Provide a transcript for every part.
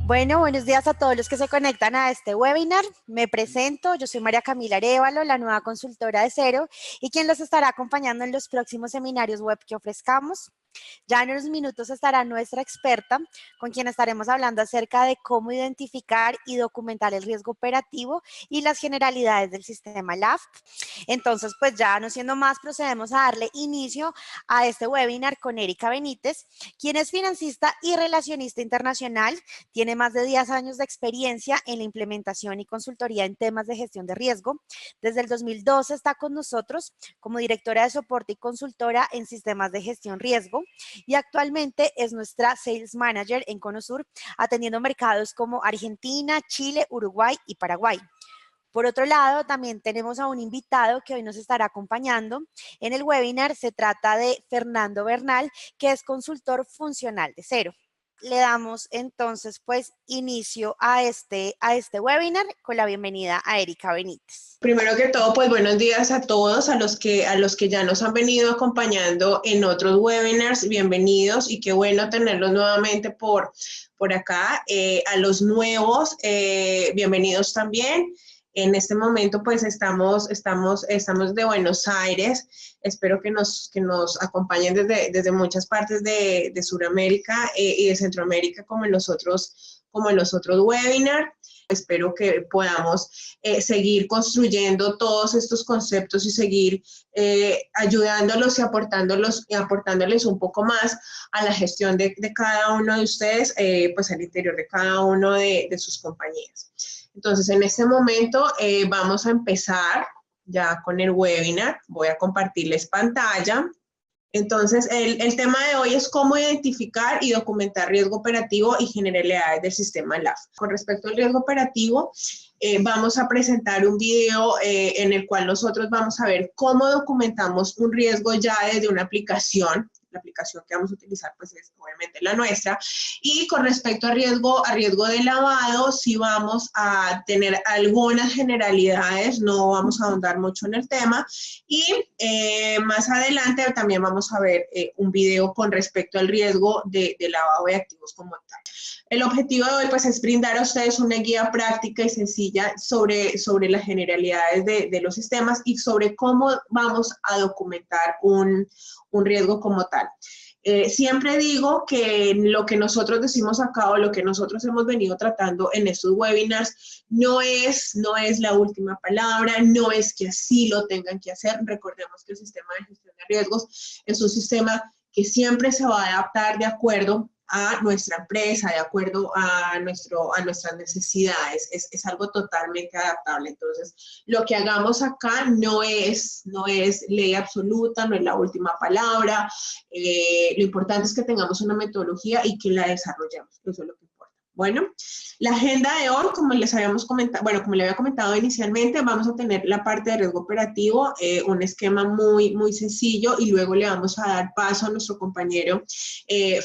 Bueno, buenos días a todos los que se conectan a este webinar. Me presento, yo soy María Camila Arévalo, la nueva consultora de Cero y quien los estará acompañando en los próximos seminarios web que ofrezcamos. Ya en unos minutos estará nuestra experta, con quien estaremos hablando acerca de cómo identificar y documentar el riesgo operativo y las generalidades del sistema LAFT. Entonces, pues ya no siendo más, procedemos a darle inicio a este webinar con Erika Benítez, quien es financista y relacionista internacional, tiene más de 10 años de experiencia en la implementación y consultoría en temas de gestión de riesgo. Desde el 2012 está con nosotros como directora de soporte y consultora en sistemas de gestión riesgo y actualmente es nuestra Sales Manager en Conosur, atendiendo mercados como Argentina, Chile, Uruguay y Paraguay. Por otro lado, también tenemos a un invitado que hoy nos estará acompañando en el webinar. Se trata de Fernando Bernal, que es consultor funcional de Cero. Le damos entonces pues inicio a este webinar con la bienvenida a Erika Benítez. Primero que todo, pues buenos días a todos, a los que ya nos han venido acompañando en otros webinars, bienvenidos y qué bueno tenerlos nuevamente por acá. A los nuevos, bienvenidos también. En este momento pues estamos de Buenos Aires. Espero que nos acompañen desde muchas partes de Sudamérica y de Centroamérica como en los otros webinars. Espero que podamos seguir construyendo todos estos conceptos y seguir ayudándolos y aportándoles un poco más a la gestión de cada uno de ustedes, pues al interior de cada uno de sus compañías. Entonces, en este momento vamos a empezar ya con el webinar. Voy a compartirles pantalla. Entonces, el tema de hoy es cómo identificar y documentar riesgo operativo y generalidades del sistema LAFT. Con respecto al riesgo operativo, vamos a presentar un video en el cual nosotros vamos a ver cómo documentamos un riesgo ya desde una aplicación. La aplicación que vamos a utilizar pues es obviamente la nuestra, y con respecto a riesgo de lavado, sí vamos a tener algunas generalidades, no vamos a ahondar mucho en el tema, y más adelante también vamos a ver un video con respecto al riesgo de lavado de activos como tal. El objetivo de hoy pues es brindar a ustedes una guía práctica y sencilla sobre las generalidades de los sistemas y sobre cómo vamos a documentar un riesgo como tal. Siempre digo que lo que nosotros decimos acá o lo que nosotros hemos venido tratando en estos webinars no es la última palabra, no es que así lo tengan que hacer. Recordemos que el sistema de gestión de riesgos es un sistema que siempre se va a adaptar de acuerdo a nuestra empresa, de acuerdo a nuestras necesidades. Es algo totalmente adaptable. Entonces, lo que hagamos acá no es ley absoluta, no es la última palabra. Lo importante es que tengamos una metodología y que la desarrollemos. Eso es lo que importa. Bueno, la agenda de hoy, como les habíamos comentado, como le había comentado inicialmente, vamos a tener la parte de riesgo operativo, un esquema muy sencillo, y luego le vamos a dar paso a nuestro compañero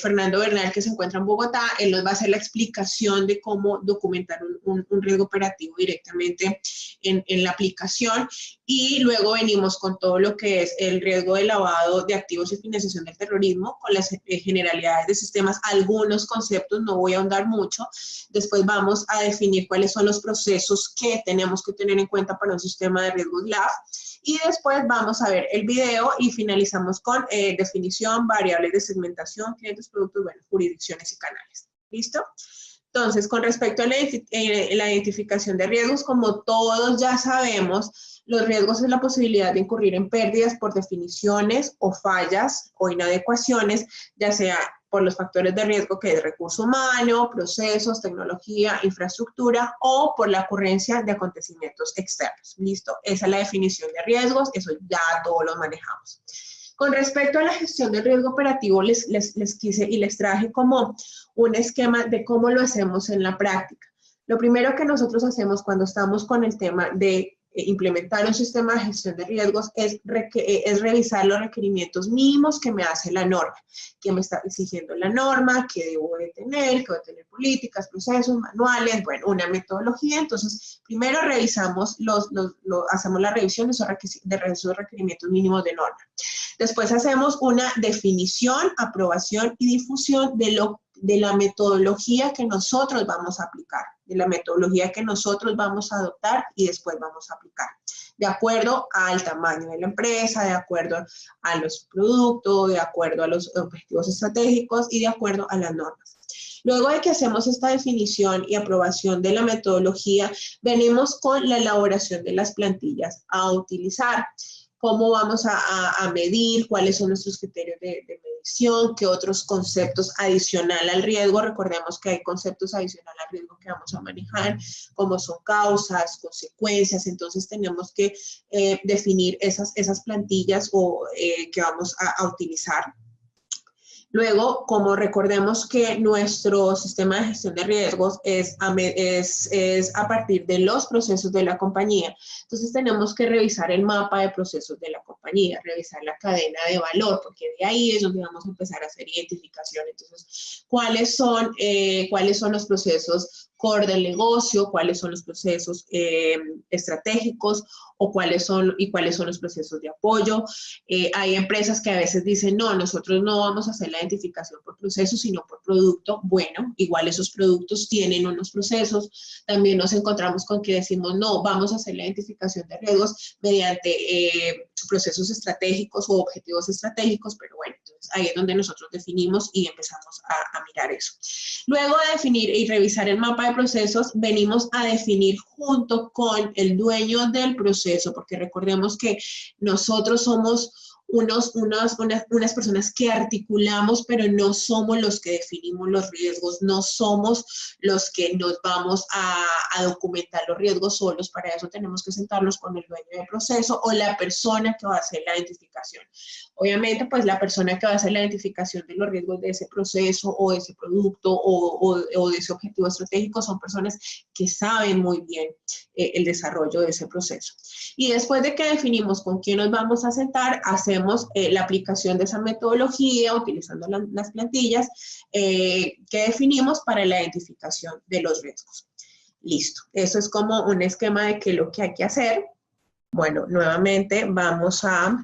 Fernando Bernal, que se encuentra en Bogotá. Él nos va a hacer la explicación de cómo documentar un riesgo operativo directamente en la aplicación, y luego venimos con todo lo que es el riesgo de lavado de activos y financiación del terrorismo, con las generalidades de sistemas, algunos conceptos, no voy a ahondar mucho. Después vamos a definir cuáles son los procesos que tenemos que tener en cuenta para un sistema de riesgos LAFT, y después vamos a ver el video y finalizamos con definición, variables de segmentación, clientes, productos, jurisdicciones y canales. ¿Listo? Entonces, con respecto a la identificación de riesgos, como todos ya sabemos, los riesgos es la posibilidad de incurrir en pérdidas por definiciones o fallas o inadecuaciones, ya sea por los factores de riesgo que es recurso humano, procesos, tecnología, infraestructura, o por la ocurrencia de acontecimientos externos. ¿Listo? Esa es la definición de riesgos, eso ya todos lo manejamos. Con respecto a la gestión del riesgo operativo, les quise y les traje como un esquema de cómo lo hacemos en la práctica. Lo primero que nosotros hacemos cuando estamos con el tema de implementar un sistema de gestión de riesgos es revisar los requerimientos mínimos que me hace la norma, que me está exigiendo la norma, que debo de tener, que debo tener políticas, procesos, manuales, una metodología. Entonces, primero revisamos hacemos la revisión de esos requerimientos mínimos de norma. Después hacemos una definición, aprobación y difusión de de la metodología que nosotros vamos a aplicar, de la metodología que nosotros vamos a adoptar y después vamos a aplicar, de acuerdo al tamaño de la empresa, de acuerdo a los productos, de acuerdo a los objetivos estratégicos y de acuerdo a las normas. Luego de que hacemos esta definición y aprobación de la metodología, venimos con la elaboración de las plantillas a utilizar. Cómo vamos a medir, cuáles son nuestros criterios de medición, qué otros conceptos adicional al riesgo. Recordemos que hay conceptos adicional al riesgo que vamos a manejar, como son causas, consecuencias. Entonces tenemos que definir esas plantillas que vamos a utilizar. Luego, como recordemos que nuestro sistema de gestión de riesgos es a partir de los procesos de la compañía, entonces tenemos que revisar el mapa de procesos de la compañía, revisar la cadena de valor, porque de ahí es donde vamos a empezar a hacer identificación. Entonces, ¿cuáles son los procesos core del negocio? ¿Cuáles son los procesos estratégicos? ¿O cuáles son los procesos de apoyo? Hay empresas que a veces dicen, no, nosotros no vamos a hacer la identificación por proceso, sino por producto. Bueno, igual esos productos tienen unos procesos. También nos encontramos con que decimos, no, vamos a hacer la identificación de riesgos mediante procesos estratégicos o objetivos estratégicos, pero bueno, entonces ahí es donde nosotros definimos y empezamos a mirar eso. Luego de definir y revisar el mapa de procesos, venimos a definir junto con el dueño del proceso, porque recordemos que nosotros somos unas personas que articulamos, pero no somos los que definimos los riesgos, no somos los que nos vamos a documentar los riesgos solos. Para eso tenemos que sentarnos con el dueño del proceso o la persona que va a hacer la identificación. Obviamente, pues la persona que va a hacer la identificación de los riesgos de ese proceso o de ese producto o de ese objetivo estratégico son personas que saben muy bien el desarrollo de ese proceso. Y después de que definimos con quién nos vamos a sentar, hacemos la aplicación de esa metodología utilizando las plantillas que definimos para la identificación de los riesgos. Listo. Eso es como un esquema de qué es lo que hay que hacer. Bueno, nuevamente vamos a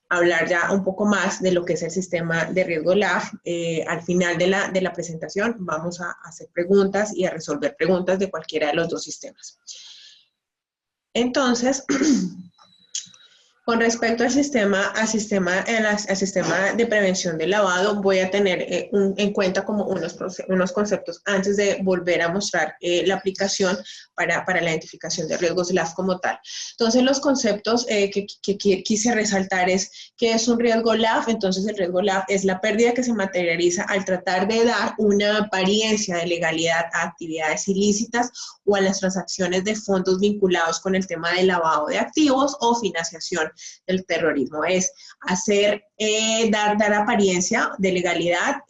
hablar ya un poco más de lo que es el sistema de riesgo LAF. Al final de la presentación vamos a hacer preguntas y a resolver preguntas de cualquiera de los dos sistemas. Entonces, con respecto al sistema de prevención del lavado, voy a tener en cuenta como unos conceptos antes de volver a mostrar la aplicación para la identificación de riesgos LAF como tal. Entonces, los conceptos que quise resaltar es que es un riesgo LAF. Entonces, el riesgo LAF es la pérdida que se materializa al tratar de dar una apariencia de legalidad a actividades ilícitas o a las transacciones de fondos vinculados con el tema de lavado de activos o financiación del terrorismo. Es dar apariencia de legalidad,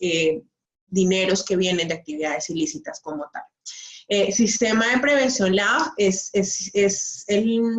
dineros que vienen de actividades ilícitas como tal. Sistema de prevención LAF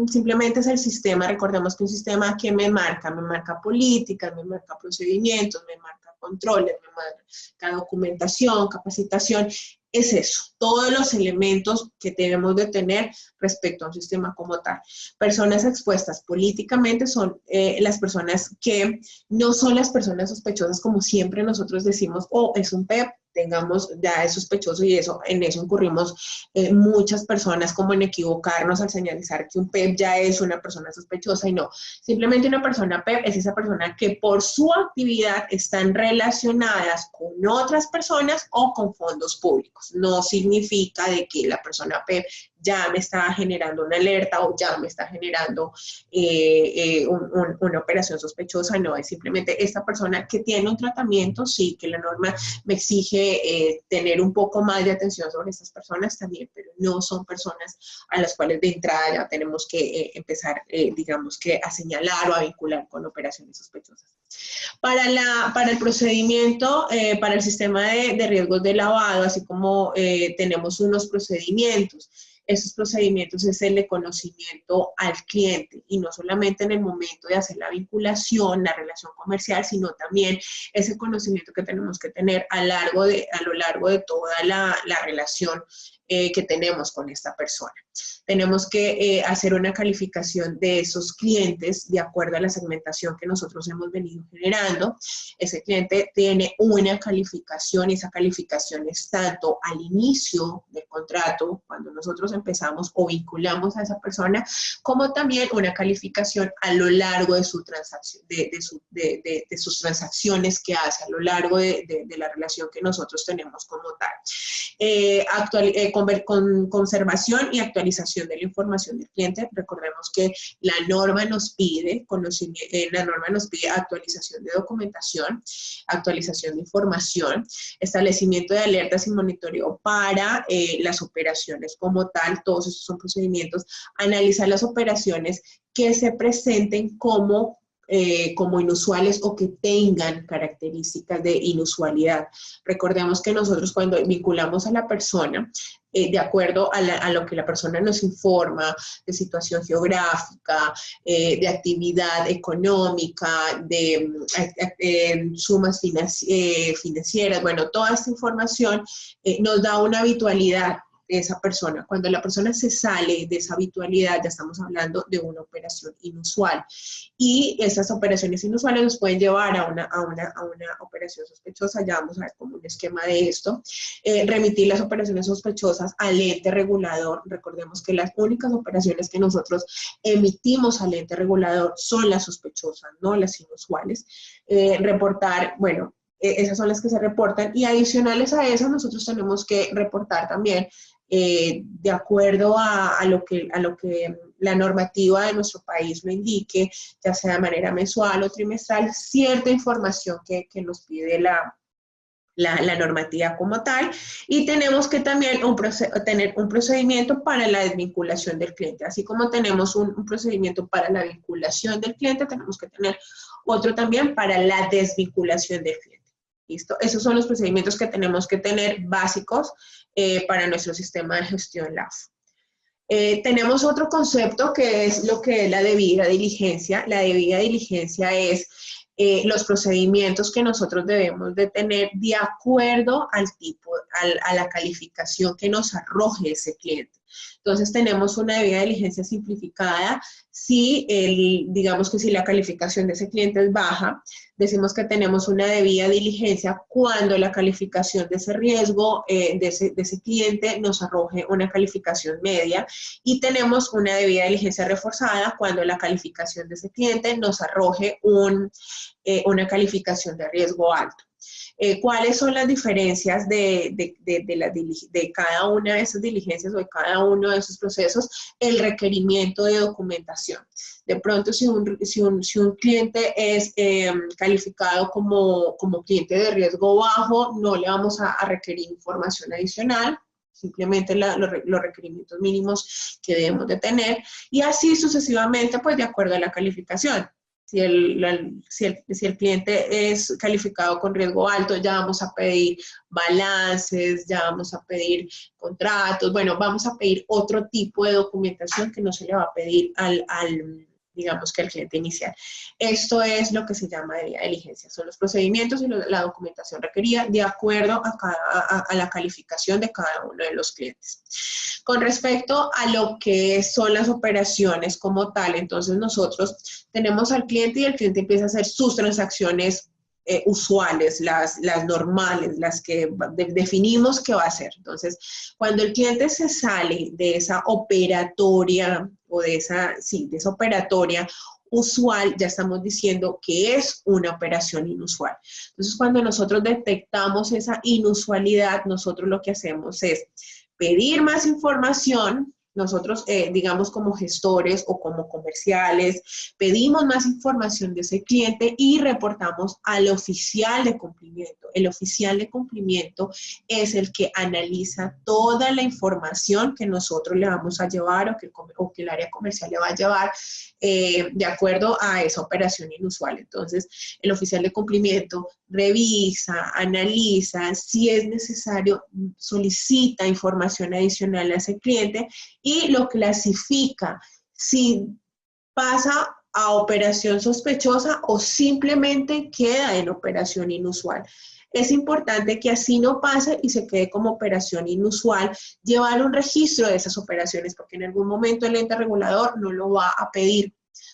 simplemente es el sistema. Recordemos que un sistema que me marca políticas, me marca procedimientos, me marca controles, me marca documentación, capacitación. Es eso, todos los elementos que debemos de tener respecto a un sistema como tal. Personas expuestas políticamente son las personas que no son las personas sospechosas, como siempre nosotros decimos, es un PEP, tengamos, ya es sospechoso, y en eso incurrimos muchas personas, como en equivocarnos al señalizar que un PEP ya es una persona sospechosa, y no. Simplemente una persona PEP es esa persona que por su actividad están relacionadas con otras personas o con fondos públicos. No significa de que la persona PEP ya me está generando una alerta o ya me está generando una operación sospechosa. No, es simplemente esta persona que tiene un tratamiento, sí, que la norma me exige tener un poco más de atención sobre estas personas también, pero no son personas a las cuales de entrada ya tenemos que empezar, digamos que a señalar o a vincular con operaciones sospechosas. Para el procedimiento, para el sistema de riesgos de lavado, así como tenemos unos procedimientos. Esos procedimientos es el de conocimiento al cliente, y no solamente en el momento de hacer la vinculación, la relación comercial, sino también ese conocimiento que tenemos que tener a lo largo de toda la relación que tenemos con esta persona. Tenemos que hacer una calificación de esos clientes de acuerdo a la segmentación que nosotros hemos venido generando. Ese cliente tiene una calificación y esa calificación es tanto al inicio del contrato, cuando nosotros empezamos o vinculamos a esa persona, como también una calificación a lo largo de su transacción, de sus transacciones que hace a lo largo de la relación que nosotros tenemos como tal. Conservación y actualización de la información del cliente. Recordemos que la norma nos pide actualización de documentación, actualización de información, establecimiento de alertas y monitoreo para las operaciones como tal. Todos estos son procedimientos. Analizar las operaciones que se presenten como inusuales o que tengan características de inusualidad. Recordemos que nosotros cuando vinculamos a la persona, de acuerdo a lo que la persona nos informa, de situación geográfica, de actividad económica, de sumas financieras, bueno, toda esta información nos da una habitualidad de esa persona. Cuando la persona se sale de esa habitualidad, ya estamos hablando de una operación inusual. Y esas operaciones inusuales nos pueden llevar a una operación sospechosa. Ya vamos a ver como un esquema de esto. Remitir las operaciones sospechosas al ente regulador. Recordemos que las únicas operaciones que nosotros emitimos al ente regulador son las sospechosas, no las inusuales. Reportar, bueno, esas son las que se reportan, y adicionales a eso nosotros tenemos que reportar también de acuerdo a lo que la normativa de nuestro país lo indique, ya sea de manera mensual o trimestral, cierta información que nos pide la normativa como tal, y tenemos que también tener un procedimiento para la desvinculación del cliente. Así como tenemos un procedimiento para la vinculación del cliente, tenemos que tener otro también para la desvinculación del cliente. ¿Listo? Esos son los procedimientos que tenemos que tener básicos para nuestro sistema de gestión LAF. Tenemos otro concepto que es lo que es la debida diligencia. La debida diligencia es los procedimientos que nosotros debemos de tener de acuerdo al tipo, a la calificación que nos arroje ese cliente. Entonces tenemos una debida diligencia simplificada. Digamos que si la calificación de ese cliente es baja, decimos que tenemos una debida diligencia cuando la calificación de ese riesgo de ese cliente nos arroje una calificación media, y tenemos una debida diligencia reforzada cuando la calificación de ese cliente nos arroje una calificación de riesgo alto. ¿Cuáles son las diferencias de cada una de esas diligencias o de cada uno de esos procesos? El requerimiento de documentación. De pronto, si un cliente es calificado como cliente de riesgo bajo, no le vamos a requerir información adicional, simplemente los requerimientos mínimos que debemos de tener, y así sucesivamente, pues de acuerdo a la calificación. Si el cliente es calificado con riesgo alto, ya vamos a pedir balances, ya vamos a pedir contratos, bueno, vamos a pedir otro tipo de documentación que no se le va a pedir digamos que al cliente inicial. Esto es lo que se llama debida diligencia. Son los procedimientos y la documentación requerida de acuerdo a la calificación de cada uno de los clientes. Con respecto a lo que son las operaciones como tal, entonces nosotros tenemos al cliente y el cliente empieza a hacer sus transacciones usuales, las normales, las que definimos que va a hacer. Entonces, cuando el cliente se sale de esa operatoria o de esa operatoria usual, ya estamos diciendo que es una operación inusual. Entonces, cuando nosotros detectamos esa inusualidad, nosotros lo que hacemos es pedir más información. Nosotros, digamos, como gestores o como comerciales, pedimos más información de ese cliente y reportamos al oficial de cumplimiento. El oficial de cumplimiento es el que analiza toda la información que nosotros le vamos a llevar o que el área comercial le va a llevar de acuerdo a esa operación inusual. Entonces, el oficial de cumplimiento revisa, analiza, si es necesario, solicita información adicional a ese cliente y lo clasifica si pasa a operación sospechosa o simplemente queda en operación inusual. Es importante que así no pase y se quede como operación inusual, llevar un registro de esas operaciones, porque en algún momento el ente regulador no lo va a pedir.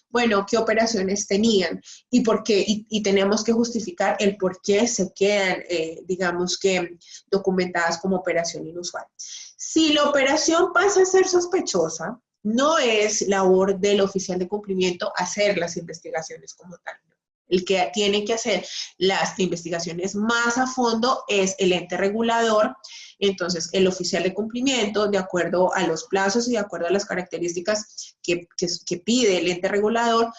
Bueno, ¿qué operaciones tenían? ¿Y por qué? Y tenemos que justificar el por qué se quedan, digamos que, documentadas como operación inusual. Si la operación pasa a ser sospechosa, no es labor del oficial de cumplimiento hacer las investigaciones como tal. El que tiene que hacer las investigaciones más a fondo es el ente regulador. Entonces, el oficial de cumplimiento, de acuerdo a los plazos y de acuerdo a las características que pide el ente regulador,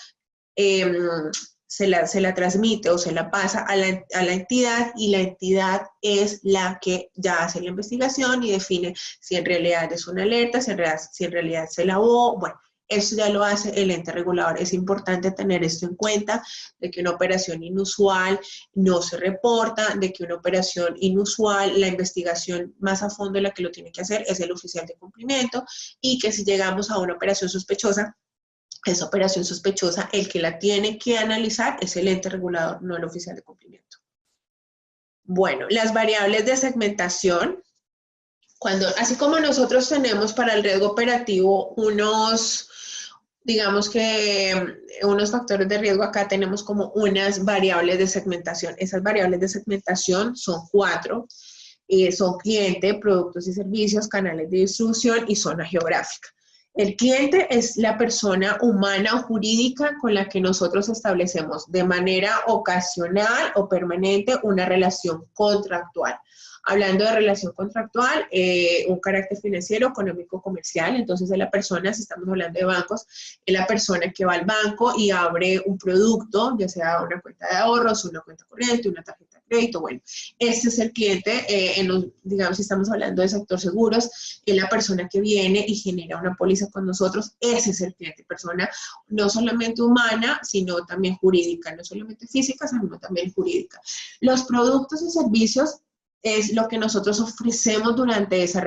se la transmite o se la pasa a la entidad, y la entidad es la que ya hace la investigación y define si en realidad es una alerta, si en realidad se lavó. Bueno, eso ya lo hace el ente regulador. Es importante tener esto en cuenta, de que una operación inusual no se reporta, de que una operación inusual, la investigación más a fondo la que lo tiene que hacer es el oficial de cumplimiento, y que si llegamos a una operación sospechosa, esa operación sospechosa, el que la tiene que analizar es el ente regulador, no el oficial de cumplimiento. Bueno, las variables de segmentación. Así como nosotros tenemos para el riesgo operativo digamos que unos factores de riesgo, acá tenemos como unas variables de segmentación. Esas variables de segmentación son 4. Son cliente, productos y servicios, canales de distribución y zona geográfica. El cliente es la persona humana o jurídica con la que nosotros establecemos de manera ocasional o permanente una relación contractual. Hablando de relación contractual, un carácter financiero, económico, comercial. Entonces, de la persona, si estamos hablando de bancos, es la persona que va al banco y abre un producto, ya sea una cuenta de ahorros, una cuenta corriente, una tarjeta de crédito. Bueno, este es el cliente, digamos, si estamos hablando de sector seguros, es la persona que viene y genera una póliza con nosotros. Ese es el cliente, persona no solamente humana, sino también jurídica, no solamente física, sino también jurídica. Los productos y servicios es lo que nosotros ofrecemos durante esa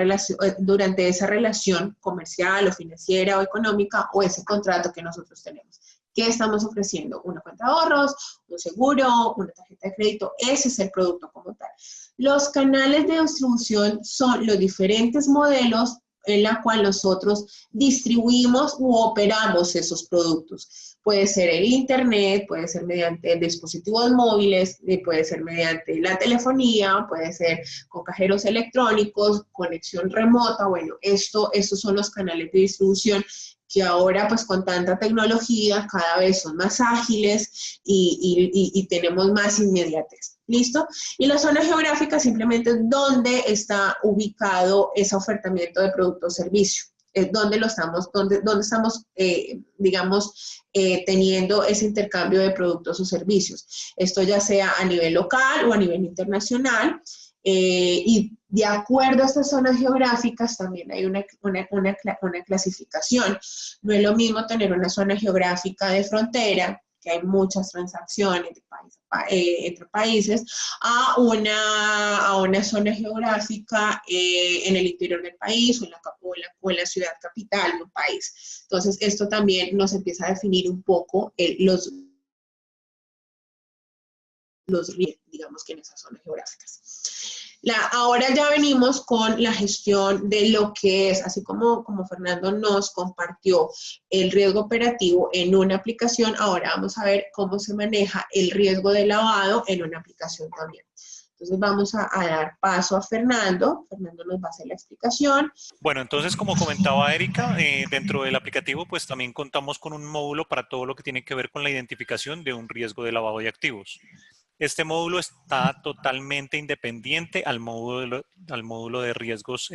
relación comercial o financiera o económica, o ese contrato que nosotros tenemos. ¿Qué estamos ofreciendo? Una cuenta de ahorros, un seguro, una tarjeta de crédito. Ese es el producto como tal. Los canales de distribución son los diferentes modelos en la cual nosotros distribuimos u operamos esos productos. Puede ser el internet, puede ser mediante dispositivos móviles, puede ser mediante la telefonía, puede ser con cajeros electrónicos, conexión remota. Bueno, estos son los canales de distribución que ahora, pues con tanta tecnología, cada vez son más ágiles y tenemos más inmediatez. ¿Listo? Y la zona geográfica simplemente es donde está ubicado ese ofertamiento de producto o servicio. Es donde estamos, digamos, teniendo ese intercambio de productos o servicios. Esto ya sea a nivel local o a nivel internacional. Y de acuerdo a estas zonas geográficas también hay una clasificación. No es lo mismo tener una zona geográfica de frontera, que hay muchas transacciones entre países, a una zona geográfica en el interior del país o en la ciudad capital de un país. Entonces, esto también nos empieza a definir un poco los riesgos, digamos, que en esas zonas geográficas. Ahora ya venimos con la gestión de lo que es, así como Fernando nos compartió el riesgo operativo en una aplicación, ahora vamos a ver cómo se maneja el riesgo de lavado en una aplicación también. Entonces vamos a dar paso a Fernando. Fernando nos va a hacer la explicación. Bueno, entonces como comentaba Erika, dentro del aplicativo pues también contamos con un módulo para todo lo que tiene que ver con la identificación de un riesgo de lavado de activos. Este módulo está totalmente independiente al módulo de riesgos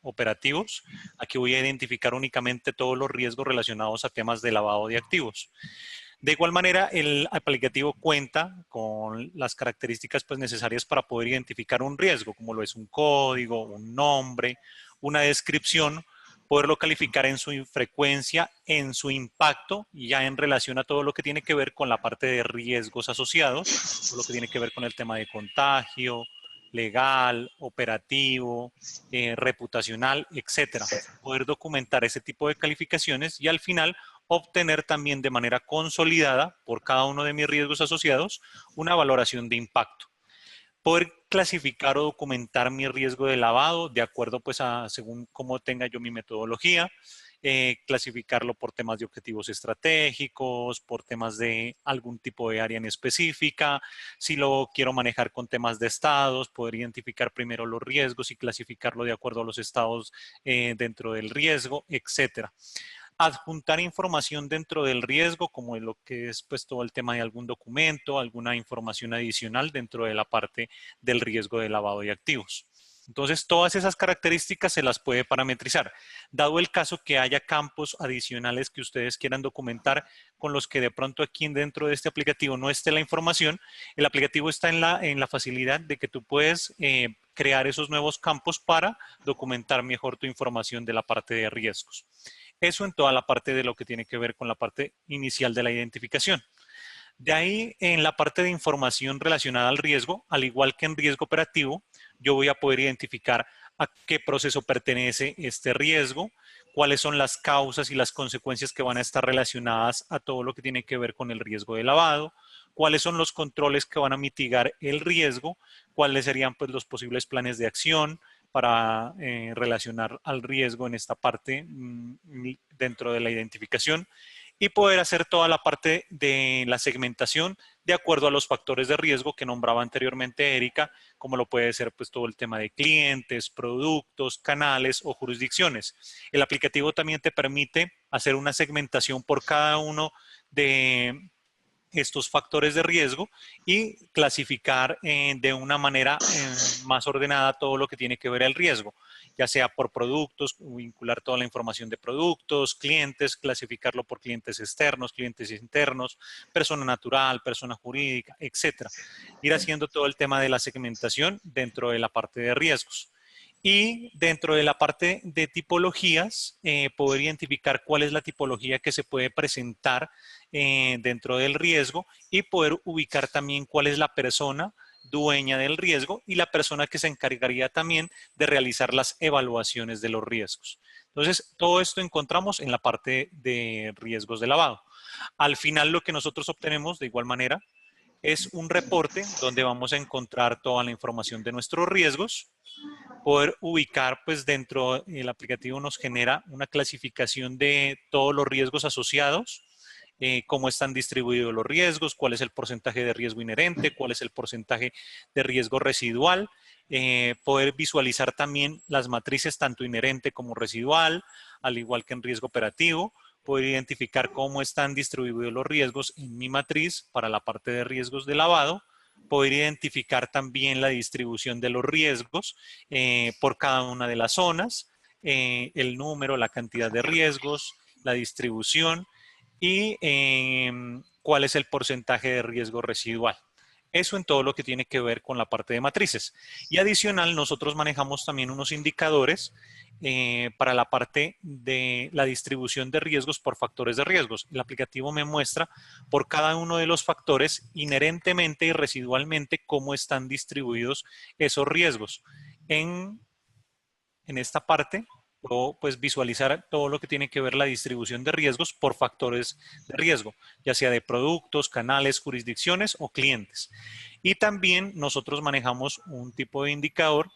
operativos. Aquí voy a identificar únicamente todos los riesgos relacionados a temas de lavado de activos. De igual manera, el aplicativo cuenta con las características pues, necesarias para poder identificar un riesgo, como lo es un código, un nombre, una descripción, poderlo calificar en su frecuencia, en su impacto, y ya en relación a todo lo que tiene que ver con la parte de riesgos asociados, todo lo que tiene que ver con el tema de contagio, legal, operativo, reputacional, etcétera. Poder documentar ese tipo de calificaciones y al final obtener también de manera consolidada por cada uno de mis riesgos asociados una valoración de impacto. Poder clasificar o documentar mi riesgo de lavado de acuerdo pues a según cómo tenga yo mi metodología. Clasificarlo por temas de objetivos estratégicos, por temas de algún tipo de área en específica. Si lo quiero manejar con temas de estados, poder identificar primero los riesgos y clasificarlo de acuerdo a los estados dentro del riesgo, etcétera. Adjuntar información dentro del riesgo, como lo que es pues todo el tema de algún documento, alguna información adicional dentro de la parte del riesgo de lavado de activos. Entonces, todas esas características se las puede parametrizar. Dado el caso que haya campos adicionales que ustedes quieran documentar con los que de pronto aquí dentro de este aplicativo no esté la información, el aplicativo está en la facilidad de que tú puedes crear esos nuevos campos para documentar mejor tu información de la parte de riesgos. Eso en toda la parte de lo que tiene que ver con la parte inicial de la identificación. De ahí, en la parte de información relacionada al riesgo, al igual que en riesgo operativo, yo voy a poder identificar a qué proceso pertenece este riesgo, cuáles son las causas y las consecuencias que van a estar relacionadas a todo lo que tiene que ver con el riesgo de lavado, cuáles son los controles que van a mitigar el riesgo, cuáles serían pues, los posibles planes de acción para relacionar al riesgo en esta parte dentro de la identificación, y poder hacer toda la parte de la segmentación de acuerdo a los factores de riesgo que nombraba anteriormente Erika, como lo puede ser pues todo el tema de clientes, productos, canales o jurisdicciones. El aplicativo también te permite hacer una segmentación por cada uno de estos factores de riesgo y clasificar de una manera más ordenada todo lo que tiene que ver el riesgo, ya sea por productos, vincular toda la información de productos, clientes, clasificarlo por clientes externos, clientes internos, persona natural, persona jurídica, etcétera. Ir haciendo todo el tema de la segmentación dentro de la parte de riesgos. Y dentro de la parte de tipologías, poder identificar cuál es la tipología que se puede presentar dentro del riesgo y poder ubicar también cuál es la persona dueña del riesgo y la persona que se encargaría también de realizar las evaluaciones de los riesgos. Entonces, todo esto encontramos en la parte de riesgos de lavado. Al final, lo que nosotros obtenemos de igual manera es un reporte donde vamos a encontrar toda la información de nuestros riesgos, poder ubicar, pues dentro del aplicativo nos genera una clasificación de todos los riesgos asociados, cómo están distribuidos los riesgos, cuál es el porcentaje de riesgo inherente, cuál es el porcentaje de riesgo residual, poder visualizar también las matrices tanto inherente como residual, al igual que en riesgo operativo, poder identificar cómo están distribuidos los riesgos en mi matriz para la parte de riesgos de lavado, poder identificar también la distribución de los riesgos por cada una de las zonas, el número, la cantidad de riesgos, la distribución y cuál es el porcentaje de riesgo residual. Eso en todo lo que tiene que ver con la parte de matrices. Y adicional, nosotros manejamos también unos indicadores para la parte de la distribución de riesgos por factores de riesgos. El aplicativo me muestra por cada uno de los factores inherentemente y residualmente cómo están distribuidos esos riesgos. En esta parte puedo pues visualizar todo lo que tiene que ver la distribución de riesgos por factores de riesgo, ya sea de productos, canales, jurisdicciones o clientes. Y también nosotros manejamos un tipo de indicador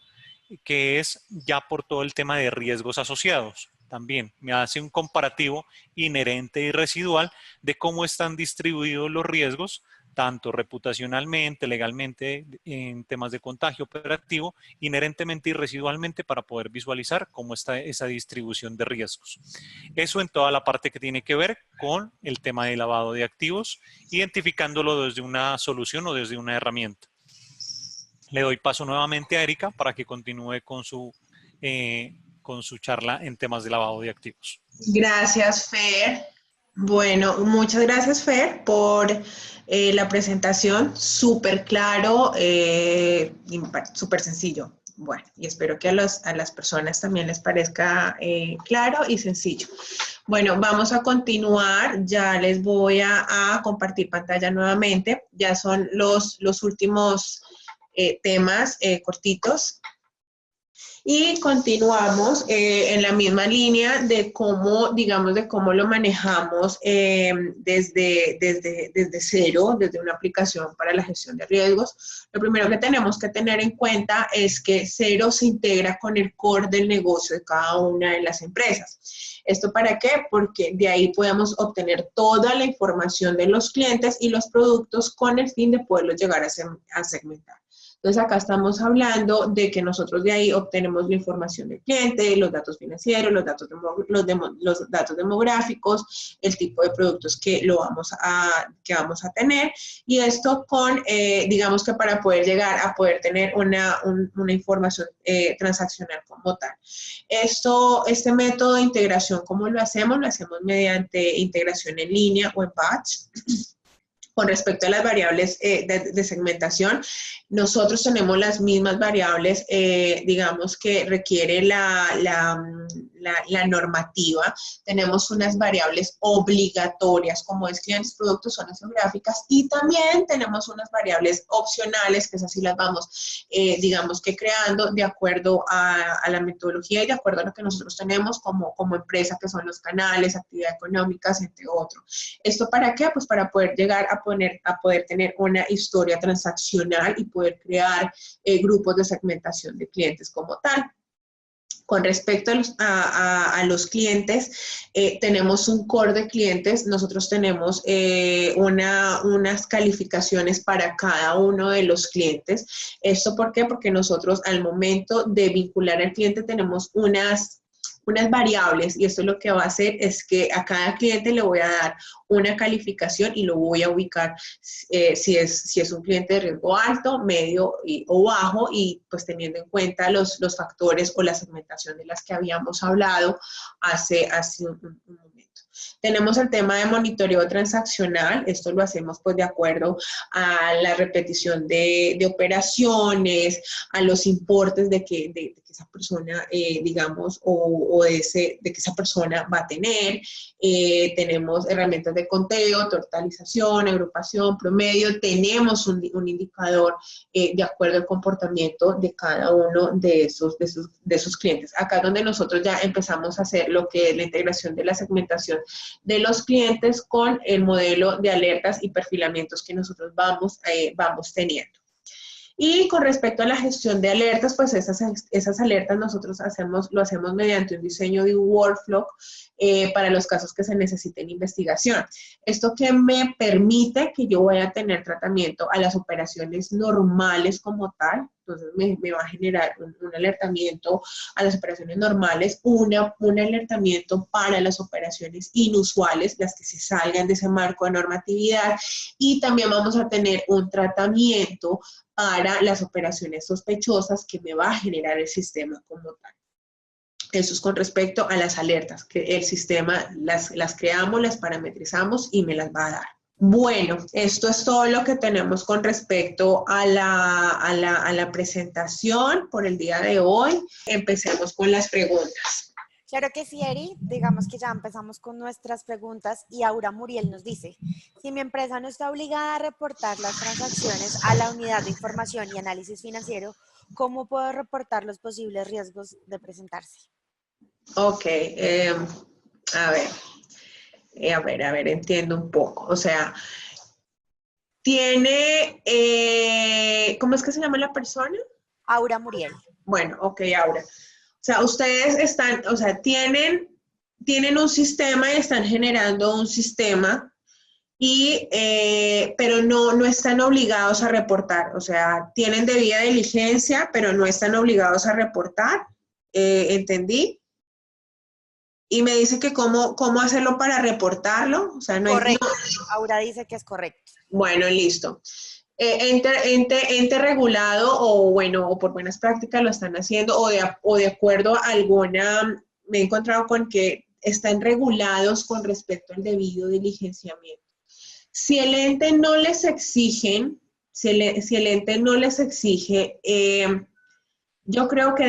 que es ya por todo el tema de riesgos asociados. También me hace un comparativo inherente y residual de cómo están distribuidos los riesgos, tanto reputacionalmente, legalmente, en temas de contagio operativo, inherentemente y residualmente para poder visualizar cómo está esa distribución de riesgos. Eso en toda la parte que tiene que ver con el tema de lavado de activos, identificándolo desde una solución o desde una herramienta. Le doy paso nuevamente a Erika para que continúe con su charla en temas de lavado de activos. Gracias, Fer. Bueno, muchas gracias, Fer, por la presentación. Súper claro, súper sencillo. Bueno, y espero que a las personas también les parezca claro y sencillo. Bueno, vamos a continuar. Ya les voy a compartir pantalla nuevamente. Ya son los últimos temas cortitos. Y continuamos en la misma línea de cómo, digamos, de cómo lo manejamos desde cero, desde una aplicación para la gestión de riesgos. Lo primero que tenemos que tener en cuenta es que Cero se integra con el core del negocio de cada una de las empresas. ¿Esto para qué? Porque de ahí podemos obtener toda la información de los clientes y los productos con el fin de poderlos llegar a segmentar. Entonces, acá estamos hablando de que nosotros de ahí obtenemos la información del cliente, los datos financieros, los datos demográficos, el tipo de productos que vamos a tener, y esto con, digamos que para poder llegar a poder tener una información transaccional como tal. Este método de integración, ¿cómo lo hacemos? Lo hacemos mediante integración en línea o en batch. Con respecto a las variables de segmentación, nosotros tenemos las mismas variables, digamos, que requiere la normativa. Tenemos unas variables obligatorias, como es clientes, productos, zonas geográficas, y también tenemos unas variables opcionales, que esas sí las vamos, digamos, que creando de acuerdo a la metodología y de acuerdo a lo que nosotros tenemos como empresa, que son los canales, actividades económicas, entre otros. ¿Esto para qué? Pues para poder llegar a poder tener una historia transaccional y poder crear grupos de segmentación de clientes como tal. Con respecto a los clientes, tenemos un core de clientes. Nosotros tenemos unas calificaciones para cada uno de los clientes. ¿Esto por qué? Porque nosotros al momento de vincular al cliente tenemos unas variables, y esto lo que va a hacer es que a cada cliente le voy a dar una calificación y lo voy a ubicar si es un cliente de riesgo alto, medio o bajo, y pues teniendo en cuenta los factores o la segmentación de las que habíamos hablado hace un momento. Tenemos el tema de monitoreo transaccional. Esto lo hacemos pues de acuerdo a la repetición de operaciones, a los importes de que esa persona, digamos, de que esa persona va a tener. Tenemos herramientas de conteo, totalización, agrupación, promedio. Tenemos un indicador de acuerdo al comportamiento de cada uno de esos clientes. Acá es donde nosotros ya empezamos a hacer lo que es la integración de la segmentación de los clientes con el modelo de alertas y perfilamientos que nosotros vamos teniendo. Y con respecto a la gestión de alertas, pues esas alertas nosotros lo hacemos mediante un diseño de un workflow para los casos que se necesiten investigación. Esto que me permite que yo vaya a tener tratamiento a las operaciones normales como tal. Entonces me va a generar un alertamiento a las operaciones normales, un alertamiento para las operaciones inusuales, las que se salgan de ese marco de normatividad, y también vamos a tener un tratamiento para las operaciones sospechosas que me va a generar el sistema como tal. Eso es con respecto a las alertas, que el sistema las creamos, las parametrizamos y me las va a dar. Bueno, esto es todo lo que tenemos con respecto a la presentación por el día de hoy. Empecemos con las preguntas. Claro que sí, Eri. Digamos que ya empezamos con nuestras preguntas y Aura Muriel nos dice, si mi empresa no está obligada a reportar las transacciones a la unidad de información y análisis financiero, ¿cómo puedo reportar los posibles riesgos de presentarse? Ok, a ver, entiendo un poco. O sea, tiene, ¿cómo es que se llama la persona? Aura Muriel. Bueno, ok, Aura. O sea, ustedes están, o sea, tienen un sistema y están generando un sistema, pero no están obligados a reportar. O sea, tienen debida diligencia, pero no están obligados a reportar. ¿Entendí? Y me dice que cómo hacerlo para reportarlo. O sea, no correcto. hay, no. Aura dice que es correcto. Bueno, listo. Ente regulado o por buenas prácticas lo están haciendo o de acuerdo a alguna, me he encontrado con que están regulados con respecto al debido diligenciamiento. Si el ente no les exige, Yo creo que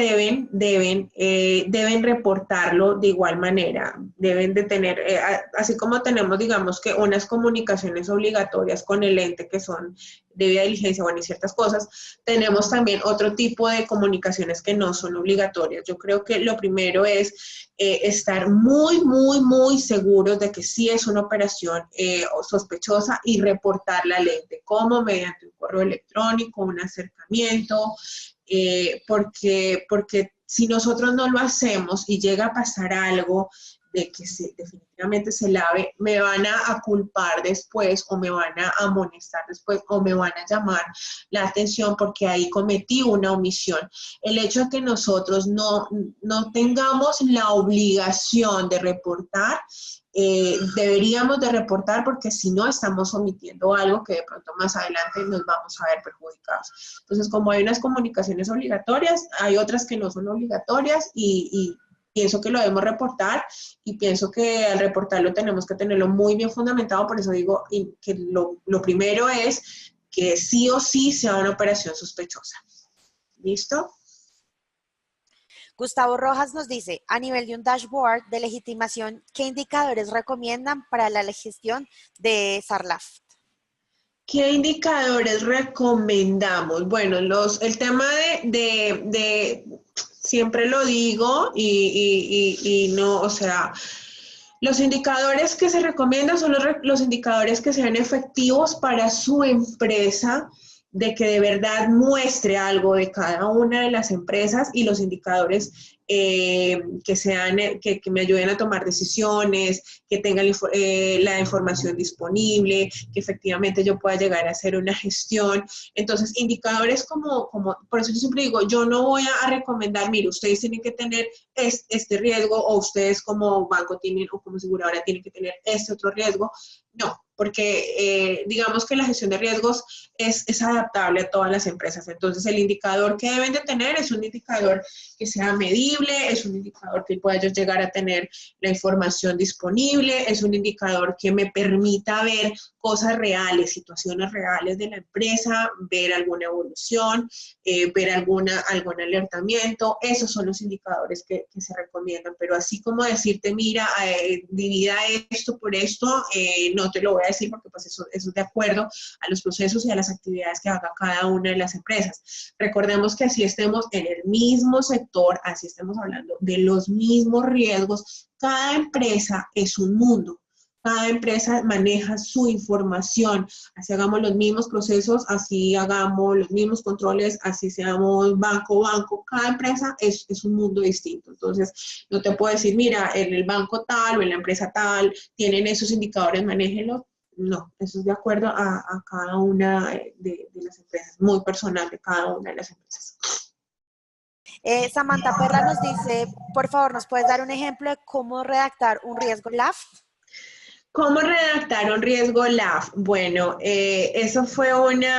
deben reportarlo de igual manera, deben de tener, así como tenemos, digamos, que unas comunicaciones obligatorias con el ente que son debida diligencia, bueno, y ciertas cosas, tenemos también otro tipo de comunicaciones que no son obligatorias. Yo creo que lo primero es estar muy seguros de que sí es una operación sospechosa y reportarla al ente, como mediante un correo electrónico, un acercamiento, porque si nosotros no lo hacemos y llega a pasar algo de que definitivamente se lave, me van a culpar después o me van a amonestar después o me van a llamar la atención porque ahí cometí una omisión. El hecho de que nosotros no tengamos la obligación de reportar, deberíamos de reportar porque si no estamos omitiendo algo que de pronto más adelante nos vamos a ver perjudicados. Entonces, como hay unas comunicaciones obligatorias, hay otras que no son obligatorias y pienso que lo debemos reportar y pienso que al reportarlo tenemos que tenerlo muy bien fundamentado, por eso digo que lo primero es que sí o sí sea una operación sospechosa. ¿Listo? Gustavo Rojas nos dice, a nivel de un dashboard de legitimación, ¿qué indicadores recomiendan para la gestión de SARLAF? ¿Qué indicadores recomendamos? Bueno, el tema de siempre lo digo y no, o sea, los indicadores que se recomiendan son los indicadores que sean efectivos para su empresa, de que de verdad muestre algo de cada una de las empresas y los indicadores que sean, que me ayuden a tomar decisiones, que tengan la información disponible, que efectivamente yo pueda llegar a hacer una gestión. Entonces, indicadores como por eso yo siempre digo, yo no voy a recomendar, mire, ustedes tienen que tener este riesgo o ustedes como banco tienen o como aseguradora tienen que tener este otro riesgo. No, porque digamos que la gestión de riesgos es adaptable a todas las empresas. Entonces, el indicador que deben de tener es un indicador que sea medible, es un indicador que pueda yo llegar a tener la información disponible, es un indicador que me permita ver cosas reales, situaciones reales de la empresa, ver alguna evolución, ver algún alertamiento. Esos son los indicadores que se recomiendan, pero así como decirte, mira, divida esto por esto, no te lo voy a decir porque pues eso es de acuerdo a los procesos y a las actividades que haga cada una de las empresas. Recordemos que así estemos en el mismo sector, así estemos hablando de los mismos riesgos, cada empresa es un mundo. Cada empresa maneja su información, así hagamos los mismos procesos, así hagamos los mismos controles, así seamos banco, cada empresa es un mundo distinto. Entonces, no te puedo decir, mira, en el banco tal o en la empresa tal, tienen esos indicadores, manéjenlos. No, eso es de acuerdo a cada una de las empresas, muy personal de cada una de las empresas. Samantha Perla nos dice, por favor, ¿nos puedes dar un ejemplo de cómo redactar un riesgo LAF? ¿Cómo redactar un riesgo LAF? Bueno, eso fue una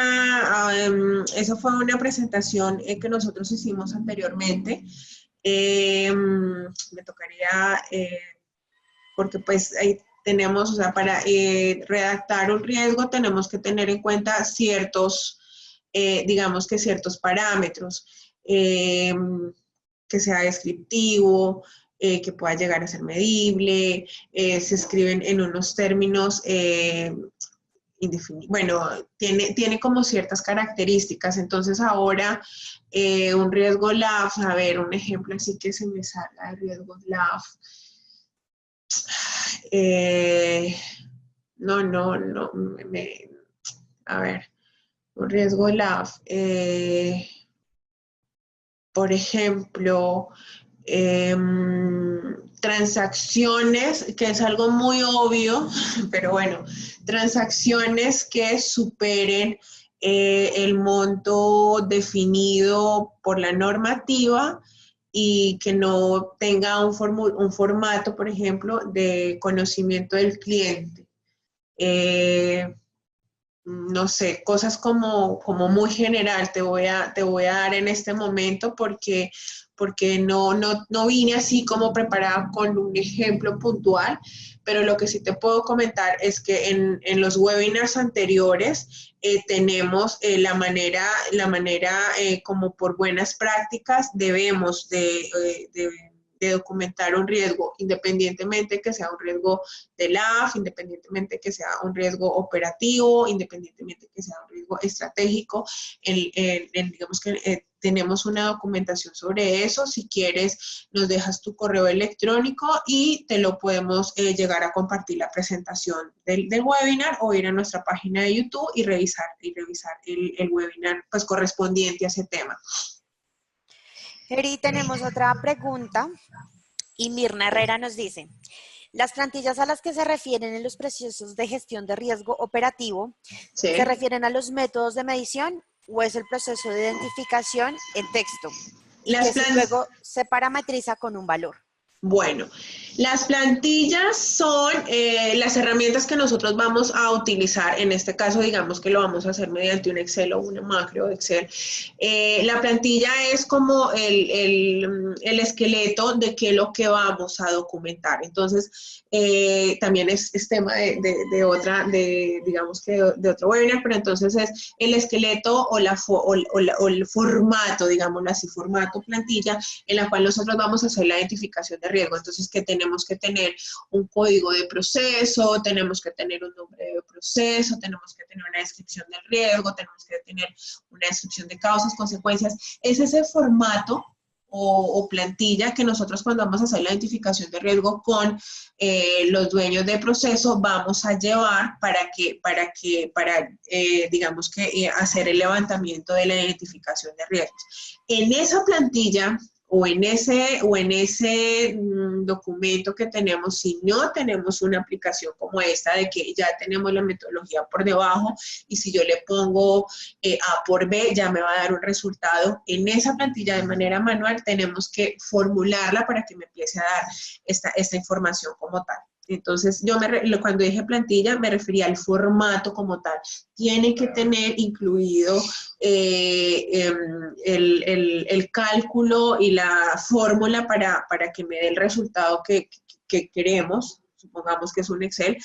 presentación que nosotros hicimos anteriormente. Me tocaría, porque pues ahí tenemos, o sea, para redactar un riesgo tenemos que tener en cuenta ciertos, digamos que ciertos parámetros, que sea descriptivo, que pueda llegar a ser medible, se escriben en unos términos indefinidos. Bueno, tiene como ciertas características. Entonces ahora un riesgo LAF, a ver, un ejemplo así que se me salga de riesgos LAF. A ver, un riesgo LAF. Por ejemplo, transacciones, que es algo muy obvio, pero bueno, transacciones que superen el monto definido por la normativa y que no tenga un formato, por ejemplo, de conocimiento del cliente. no sé, cosas como muy general te voy a dar en este momento porque no vine así como preparada con un ejemplo puntual, pero lo que sí te puedo comentar es que en los webinars anteriores tenemos la manera como por buenas prácticas debemos de documentar un riesgo, independientemente que sea un riesgo de LAF, independientemente que sea un riesgo operativo, independientemente que sea un riesgo estratégico. Digamos que tenemos una documentación sobre eso. Si quieres, nos dejas tu correo electrónico y te lo podemos llegar a compartir la presentación del webinar o ir a nuestra página de YouTube y revisar el webinar pues, correspondiente a ese tema. Eri, tenemos otra pregunta y Mirna Herrera nos dice, las plantillas a las que se refieren en los procesos de gestión de riesgo operativo, Sí. ¿se refieren a los métodos de medición o es el proceso de identificación en texto? Y que si luego se parametriza con un valor. Bueno, las plantillas son las herramientas que nosotros vamos a utilizar. En este caso, digamos que lo vamos a hacer mediante un Excel o una macro de Excel. La plantilla es como el esqueleto de qué es lo que vamos a documentar. Entonces, también es tema de otro webinar, pero entonces es el esqueleto o el formato, digámoslo así, formato plantilla, en la cual nosotros vamos a hacer la identificación de riesgo. Entonces, que tenemos que tener un código de proceso, tenemos que tener un nombre de proceso, tenemos que tener una descripción del riesgo, tenemos que tener una descripción de causas, consecuencias. Es ese formato o plantilla que nosotros cuando vamos a hacer la identificación de riesgo con los dueños de proceso vamos a llevar para digamos que hacer el levantamiento de la identificación de riesgos. En esa plantilla o en ese documento que tenemos, si no tenemos una aplicación como esta, de que ya tenemos la metodología por debajo, y si yo le pongo A por B, ya me va a dar un resultado. En esa plantilla de manera manual tenemos que formularla para que me empiece a dar esta información como tal. Entonces, cuando dije plantilla, me refería al formato como tal. Tiene que tener incluido el cálculo y la fórmula para que me dé el resultado que queremos. Supongamos que es un Excel,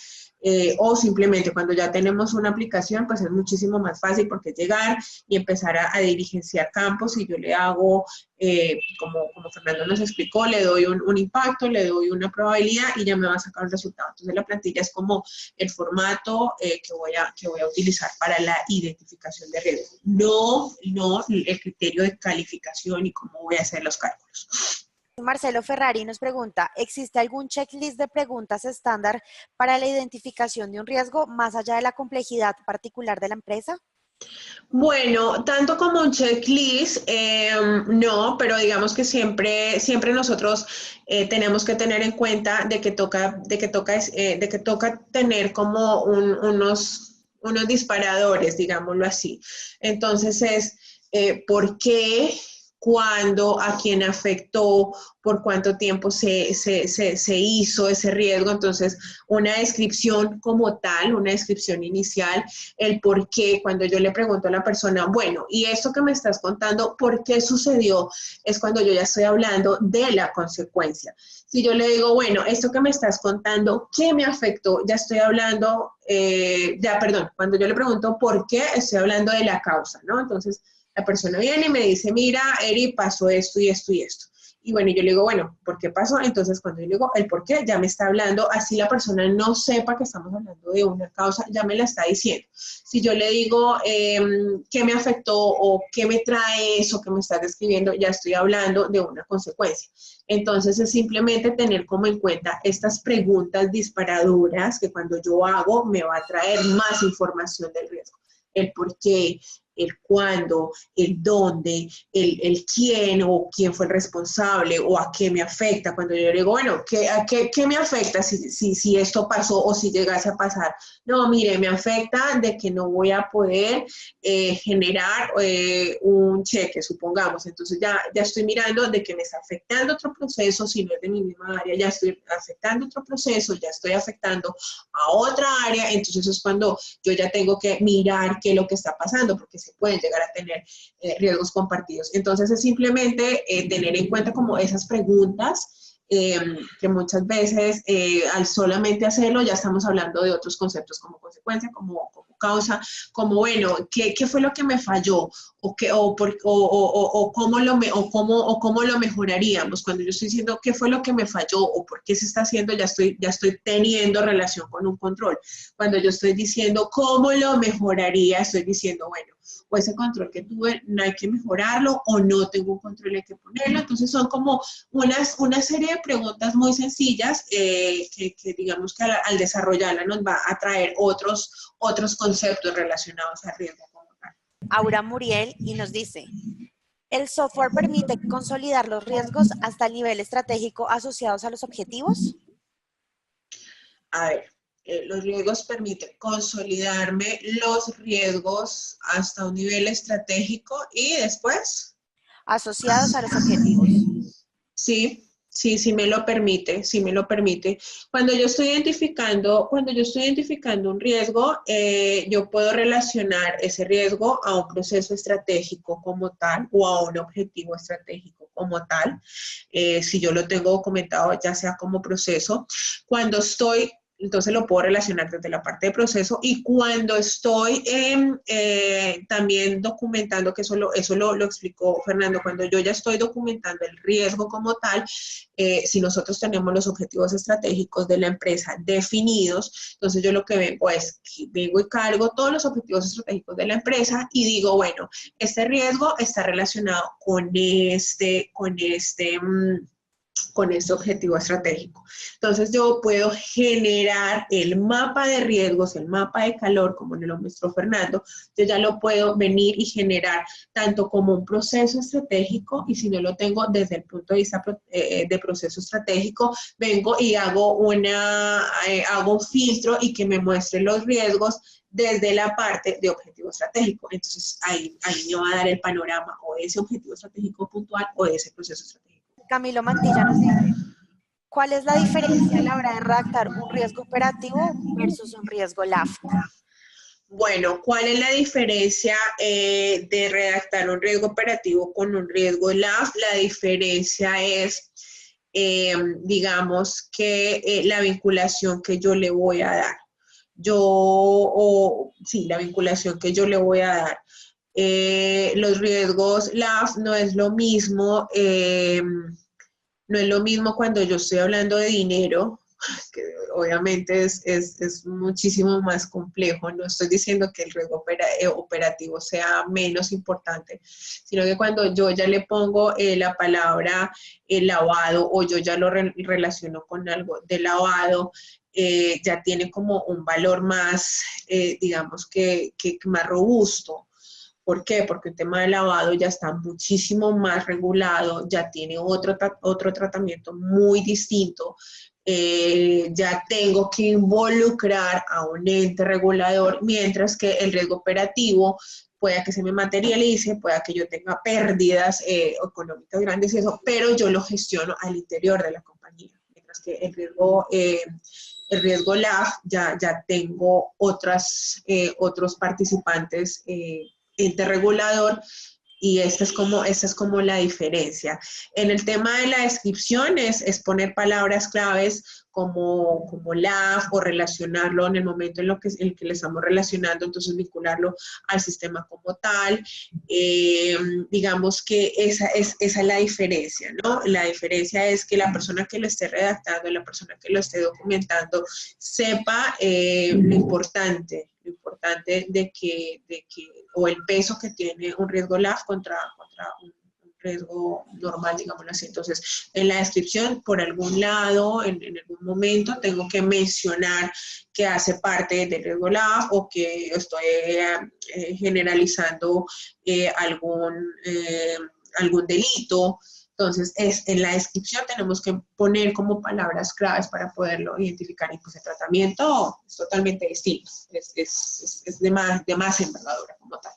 o simplemente cuando ya tenemos una aplicación, pues es muchísimo más fácil porque es llegar y empezar a dirigenciar campos y yo le hago, como Fernando nos explicó, le doy un impacto, le doy una probabilidad y ya me va a sacar el resultado. Entonces la plantilla es como el formato que voy a utilizar para la identificación de riesgo, no el criterio de calificación y cómo voy a hacer los cálculos. Marcelo Ferrari nos pregunta, ¿existe algún checklist de preguntas estándar para la identificación de un riesgo más allá de la complejidad particular de la empresa? Bueno, tanto como un checklist, no, pero digamos que siempre nosotros tenemos que tener en cuenta de que toca tener como unos disparadores, digámoslo así. Entonces es, ¿por qué? Cuándo, a quién afectó, por cuánto tiempo se hizo ese riesgo. Entonces, una descripción como tal, una descripción inicial, el por qué, cuando yo le pregunto a la persona, bueno, y esto que me estás contando, ¿por qué sucedió? Es cuando yo ya estoy hablando de la consecuencia. Si yo le digo, bueno, esto que me estás contando, ¿qué me afectó? Ya estoy hablando, cuando yo le pregunto por qué, estoy hablando de la causa, ¿no? Entonces, la persona viene y me dice, mira, Eri, pasó esto y esto y esto. Y bueno, yo le digo, bueno, ¿por qué pasó? Entonces, cuando yo le digo el por qué, ya me está hablando, así la persona no sepa que estamos hablando de una causa, ya me la está diciendo. Si yo le digo, ¿qué me afectó o qué me trae eso que me estás describiendo? Ya estoy hablando de una consecuencia. Entonces, es simplemente tener como en cuenta estas preguntas disparadoras que cuando yo hago me va a traer más información del riesgo. El por qué, el cuándo, el dónde, el quién o quién fue el responsable o a qué me afecta. Cuando yo digo, bueno, ¿qué me afecta si esto pasó o si llegase a pasar? No, mire, me afecta de que no voy a poder generar un cheque, supongamos. Entonces ya estoy mirando de que me está afectando otro proceso, si no es de mi misma área, ya estoy afectando otro proceso, ya estoy afectando a otra área. Entonces es cuando yo ya tengo que mirar qué es lo que está pasando, porque se pueden llegar a tener riesgos compartidos. Entonces es simplemente tener en cuenta como esas preguntas que muchas veces al solamente hacerlo ya estamos hablando de otros conceptos como consecuencia, como causa, como bueno, ¿qué fue lo que me falló? O cómo lo mejoraríamos. Cuando yo estoy diciendo qué fue lo que me falló o por qué se está haciendo, ya estoy teniendo relación con un control. Cuando yo estoy diciendo cómo lo mejoraría, estoy diciendo, bueno, o ese control que tuve no hay que mejorarlo o no tengo un control, hay que ponerlo. Entonces son como una serie de preguntas muy sencillas que digamos que al desarrollarla nos va a traer otros conceptos relacionados al riesgo como tal. Aura Muriel y nos dice, ¿el software permite consolidar los riesgos hasta el nivel estratégico asociados a los objetivos? A ver, los riesgos permiten consolidarme los riesgos hasta un nivel estratégico y después. Asociados a los objetivos. Sí me lo permite, sí me lo permite. Cuando yo estoy identificando un riesgo, yo puedo relacionar ese riesgo a un proceso estratégico como tal o a un objetivo estratégico como tal, si yo lo tengo documentado ya sea como proceso. Entonces lo puedo relacionar desde la parte de proceso y cuando estoy también documentando, que eso lo explicó Fernando, cuando yo ya estoy documentando el riesgo como tal, si nosotros tenemos los objetivos estratégicos de la empresa definidos, entonces yo lo que vengo y cargo todos los objetivos estratégicos de la empresa y digo, bueno, este riesgo está relacionado con este objetivo estratégico. Entonces yo puedo generar el mapa de riesgos, el mapa de calor, como nos lo mostró Fernando, yo ya lo puedo venir y generar tanto como un proceso estratégico y si no lo tengo desde el punto de vista de proceso estratégico, vengo y hago un filtro y que me muestre los riesgos desde la parte de objetivo estratégico. Entonces ahí me va a dar el panorama o ese objetivo estratégico puntual o ese proceso estratégico. Camilo Mantilla nos dice, ¿cuál es la diferencia a la hora de redactar un riesgo operativo versus un riesgo LAFT? Bueno, ¿cuál es la diferencia de redactar un riesgo operativo con un riesgo LAFT? La diferencia es, digamos, que la vinculación que yo le voy a dar. La vinculación que yo le voy a dar. Los riesgos LAFT no es lo mismo, cuando yo estoy hablando de dinero, que obviamente es muchísimo más complejo. No estoy diciendo que el riesgo operativo sea menos importante, sino que cuando yo ya le pongo la palabra lavado o yo ya lo relaciono con algo de lavado, ya tiene como un valor más, digamos que más robusto. ¿Por qué? Porque el tema de lavado ya está muchísimo más regulado, ya tiene otro tratamiento muy distinto. Ya tengo que involucrar a un ente regulador, mientras que el riesgo operativo pueda que se me materialice, pueda que yo tenga pérdidas económicas grandes y eso, pero yo lo gestiono al interior de la compañía, mientras que el riesgo LAF ya tengo otros participantes ente regulador y esta es como la diferencia. En el tema de la descripción es poner palabras claves como LAF o relacionarlo en el momento en el que le estamos relacionando, entonces vincularlo al sistema como tal. Digamos que esa es la diferencia, ¿no? La diferencia es que la persona que lo esté redactando, la persona que lo esté documentando, sepa lo importante de que o el peso que tiene un riesgo LAF contra un riesgo normal, digámoslo así. Entonces, en la descripción, por algún lado, en algún momento, tengo que mencionar que hace parte del riesgo LAF o que estoy generalizando algún delito. Entonces, en la descripción tenemos que poner como palabras claves para poderlo identificar. Y pues el tratamiento es totalmente distinto, es de más envergadura como tal.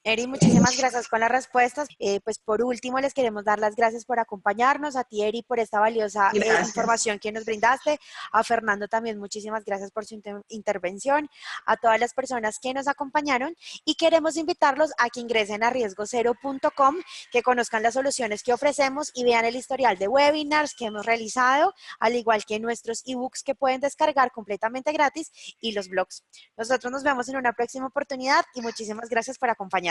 Eri, muchísimas gracias con las respuestas. Pues por último, les queremos dar las gracias por acompañarnos, a ti, Eri, por esta valiosa información que nos brindaste, a Fernando también, muchísimas gracias por su intervención, a todas las personas que nos acompañaron y queremos invitarlos a que ingresen a riesgocero.com, que conozcan las soluciones que ofrecemos y vean el historial de webinars que hemos realizado, al igual que nuestros ebooks que pueden descargar completamente gratis y los blogs. Nosotros nos vemos en una próxima oportunidad y muchísimas gracias por acompañarnos.